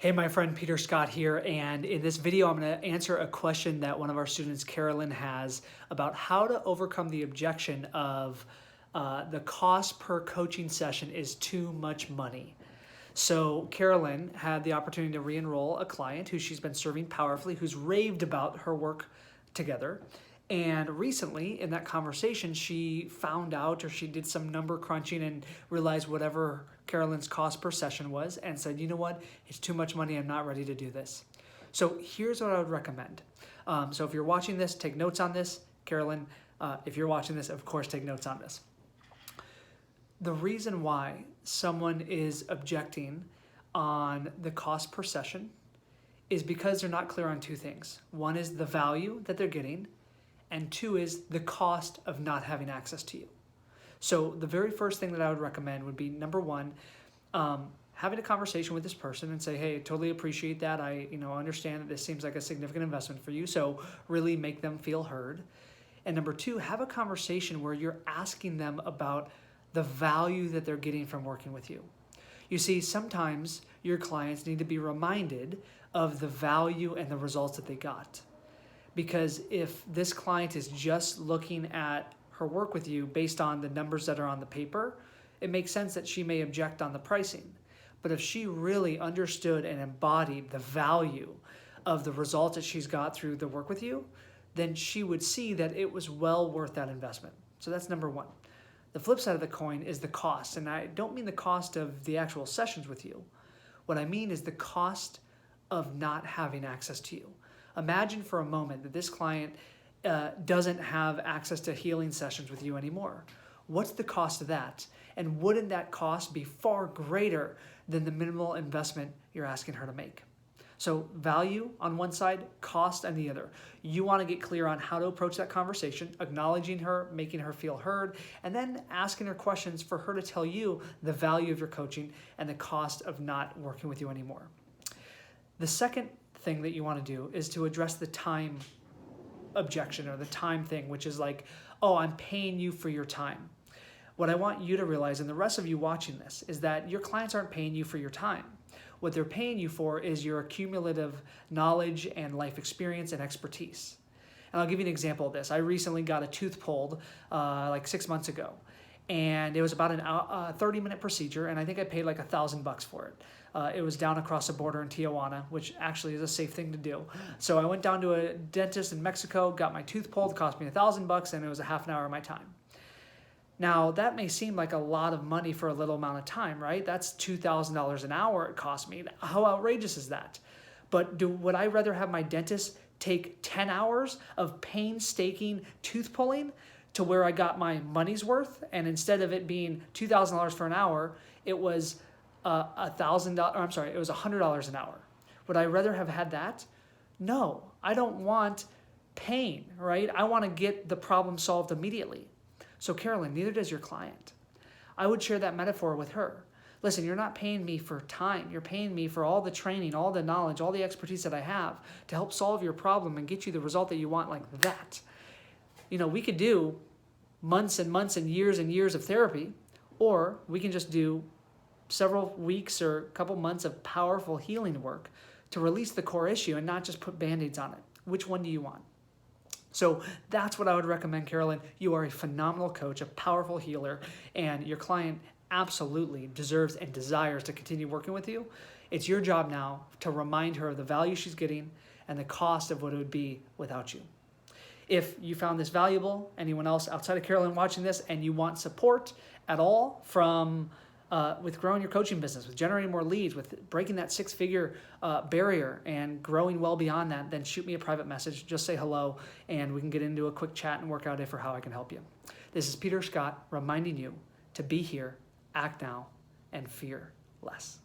Hey, my friend Peter Scott here, and in this video I'm going to answer a question that one of our students, Carolyn, has about how to overcome the objection of the cost per coaching session is too much money. So Carolyn had the opportunity to re-enroll a client who she's been serving powerfully, who's raved about her work together. And recently in that conversation, she found out, or she did some number crunching and realized whatever Carolyn's cost per session was and said, you know what, it's too much money, I'm not ready to do this. So here's what I would recommend. So if you're watching this, take notes on this. Carolyn, if you're watching this, of course, take notes on this. The reason why someone is objecting on the cost per session is because they're not clear on two things. One is the value that they're getting, and two is the cost of not having access to you. So the very first thing that I would recommend would be, number one, having a conversation with this person and say, hey, I totally appreciate that. I understand that this seems like a significant investment for you, so really make them feel heard. And number two, have a conversation where you're asking them about the value that they're getting from working with you. You see, sometimes your clients need to be reminded of the value and the results that they got. Because if this client is just looking at her work with you based on the numbers that are on the paper, it makes sense that she may object on the pricing. But if she really understood and embodied the value of the results that she's got through the work with you, then she would see that it was well worth that investment. So that's number one. The flip side of the coin is the cost. And I don't mean the cost of the actual sessions with you. What I mean is the cost of not having access to you. Imagine for a moment that this client doesn't have access to healing sessions with you anymore. What's the cost of that? And wouldn't that cost be far greater than the minimal investment you're asking her to make? So value on one side, cost on the other. You want to get clear on how to approach that conversation, acknowledging her, making her feel heard, and then asking her questions for her to tell you the value of your coaching and the cost of not working with you anymore. The second thing that you want to do is to address the time objection or the time thing, which is like, oh, I'm paying you for your time. What I want you to realize, and the rest of you watching this, is that your clients aren't paying you for your time. What they're paying you for is your cumulative knowledge and life experience and expertise. And I'll give you an example of this. I recently got a tooth pulled like 6 months ago. And it was about a 30-minute procedure, and I think I paid like $1,000 for it. It was down across the border in Tijuana, which actually is a safe thing to do. So I went down to a dentist in Mexico, got my tooth pulled, cost me $1,000, and it was a half an hour of my time. Now, that may seem like a lot of money for a little amount of time, right? That's $2,000 an hour it cost me. How outrageous is that? But would I rather have my dentist take 10 hours of painstaking tooth pulling to where I got my money's worth, and instead of it being $2,000 for an hour, it was it was $100 an hour. Would I rather have had that? No, I don't want pain, right? I want to get the problem solved immediately. So Carolyn, neither does your client. I would share that metaphor with her. Listen, you're not paying me for time. You're paying me for all the training, all the knowledge, all the expertise that I have to help solve your problem and get you the result that you want like that. We could do months and months and years of therapy, or we can just do several weeks or a couple months of powerful healing work to release the core issue and not just put Band-Aids on it. Which one do you want? So that's what I would recommend, Carolyn. You are a phenomenal coach, a powerful healer, and your client absolutely deserves and desires to continue working with you. It's your job now to remind her of the value she's getting and the cost of what it would be without you. If you found this valuable, anyone else outside of Carolyn watching this, and you want support at all from with growing your coaching business, with generating more leads, with breaking that six-figure barrier and growing well beyond that, then shoot me a private message. Just say hello, and we can get into a quick chat and work out if or how I can help you. This is Peter Scott reminding you to be here, act now, and fear less.